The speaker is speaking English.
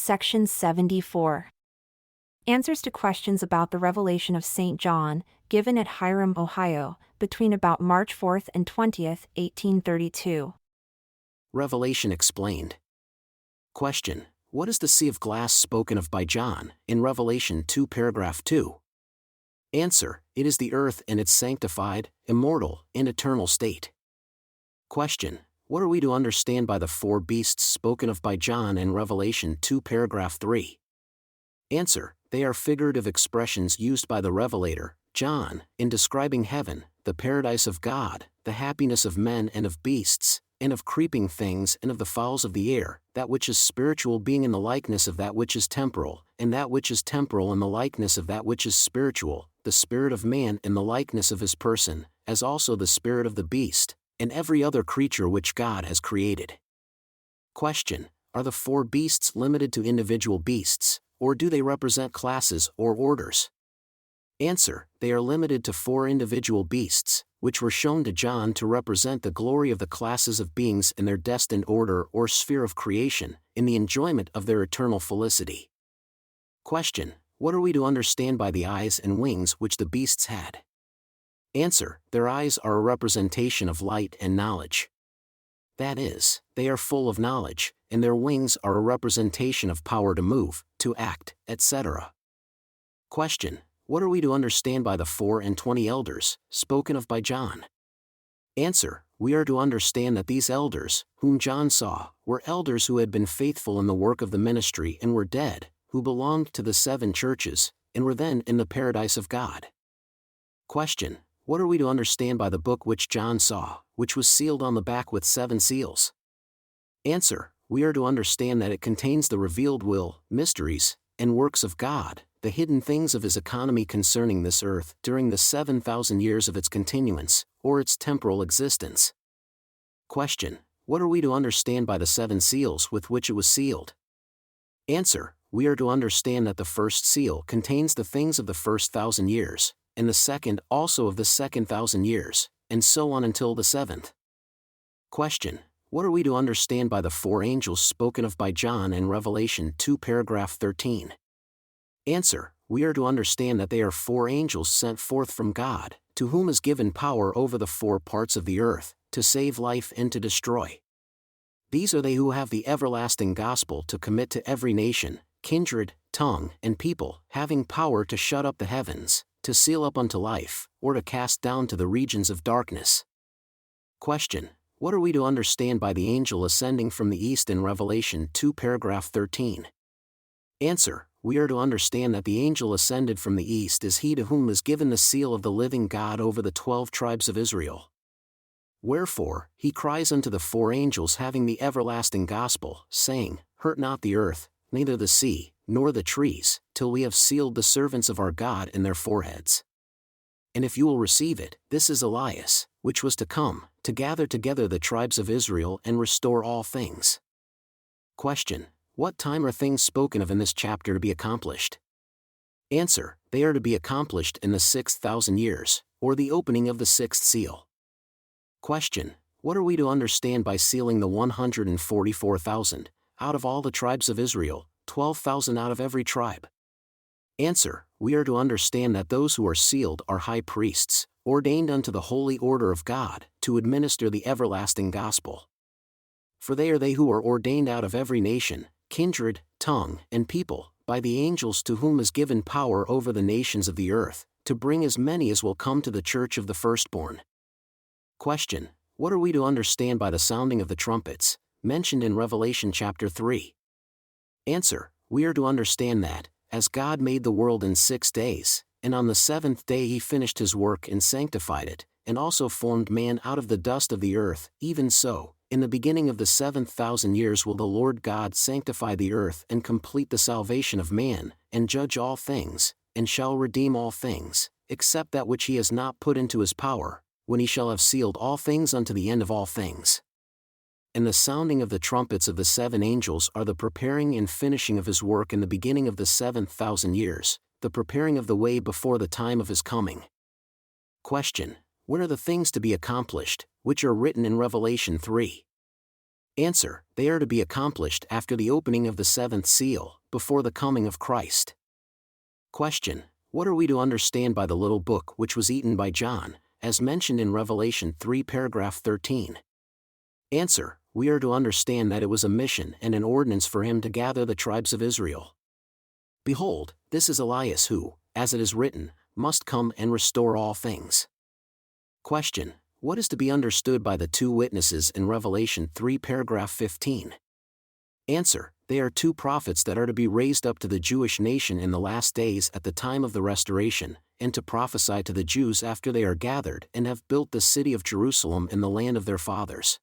Section 74. Answers to questions about the revelation of St. John, given at Hiram, Ohio, between about March 4 and 20, 1832. Revelation explained. Question: What is the sea of glass spoken of by John, in Revelation 2 paragraph 2? Answer: It is the earth in its sanctified, immortal, and eternal state. Question: What are we to understand by the four beasts spoken of by John in Revelation 2 paragraph 3? Answer: They are figurative expressions used by the Revelator, John, in describing heaven, the paradise of God, the happiness of men and of beasts, and of creeping things and of the fowls of the air, that which is spiritual being in the likeness of that which is temporal, and that which is temporal in the likeness of that which is spiritual, the spirit of man in the likeness of his person, as also the spirit of the beast, and every other creature which God has created. Question: Are the four beasts limited to individual beasts, or do they represent classes or orders? Answer: They are limited to four individual beasts, which were shown to John to represent the glory of the classes of beings in their destined order or sphere of creation, in the enjoyment of their eternal felicity. Question: What are we to understand by the eyes and wings which the beasts had? Answer: Their eyes are a representation of light and knowledge. That is, they are full of knowledge, and their wings are a representation of power to move, to act, etc. Question: What are we to understand by the 24 elders, spoken of by John? Answer: We are to understand that these elders, whom John saw, were elders who had been faithful in the work of the ministry and were dead, who belonged to the 7 churches, and were then in the paradise of God. Question: What are we to understand by the book which John saw, which was sealed on the back with 7 seals? Answer: We are to understand that it contains the revealed will, mysteries, and works of God, the hidden things of his economy concerning this earth during the 7,000 years of its continuance, or its temporal existence. Question: What are we to understand by the 7 seals with which it was sealed? Answer: We are to understand that the first seal contains the things of the first 1,000 years, and the second also of the second 1,000 years, and so on until the 7th. Question: What are we to understand by the 4 angels spoken of by John in Revelation 2 paragraph 13? Answer: We are to understand that they are 4 angels sent forth from God, to whom is given power over the 4 parts of the earth, to save life and to destroy. These are they who have the everlasting gospel to commit to every nation, kindred, tongue, and people, having power to shut up the heavens, to seal up unto life, or to cast down to the regions of darkness. Question: What are we to understand by the angel ascending from the east in Revelation 2 paragraph 13? Answer: We are to understand that the angel ascended from the east is he to whom is given the seal of the living God over the 12 tribes of Israel. Wherefore, he cries unto the 4 angels having the everlasting gospel, saying, Hurt not the earth, neither the sea, nor the trees, till we have sealed the servants of our God in their foreheads. And if you will receive it, this is Elias, which was to come, to gather together the tribes of Israel and restore all things. Question: What time are things spoken of in this chapter to be accomplished? Answer: They are to be accomplished in the 6,000 years, or the opening of the 6th seal. Question: What are we to understand by sealing the 144,000, out of all the tribes of Israel, 12,000 out of every tribe? Answer: We are to understand that those who are sealed are high priests, ordained unto the holy order of God, to administer the everlasting gospel. For they are they who are ordained out of every nation, kindred, tongue, and people, by the angels to whom is given power over the nations of the earth, to bring as many as will come to the church of the firstborn. Question: What are we to understand by the sounding of the trumpets, mentioned in Revelation chapter 3? Answer: We are to understand that, as God made the world in 6 days, and on the 7th day he finished his work and sanctified it, and also formed man out of the dust of the earth, even so, in the beginning of the 7,000 years will the Lord God sanctify the earth and complete the salvation of man, and judge all things, and shall redeem all things, except that which he has not put into his power, when he shall have sealed all things unto the end of all things. And the sounding of the trumpets of the 7 angels are the preparing and finishing of his work in the beginning of the 7,000 years, the preparing of the way before the time of his coming. Question: When are the things to be accomplished, which are written in Revelation 3? Answer, they are to be accomplished after the opening of the seventh seal, before the coming of Christ. Question, what are we to understand by the little book which was eaten by John, as mentioned in Revelation 3 paragraph 13? Answer, we are to understand that it was a mission and an ordinance for him to gather the tribes of Israel. Behold, this is Elias who, as it is written, must come and restore all things. Question, what is to be understood by the two witnesses in Revelation 3 paragraph 15? Answer, they are two prophets that are to be raised up to the Jewish nation in the last days at the time of the restoration, and to prophesy to the Jews after they are gathered and have built the city of Jerusalem in the land of their fathers.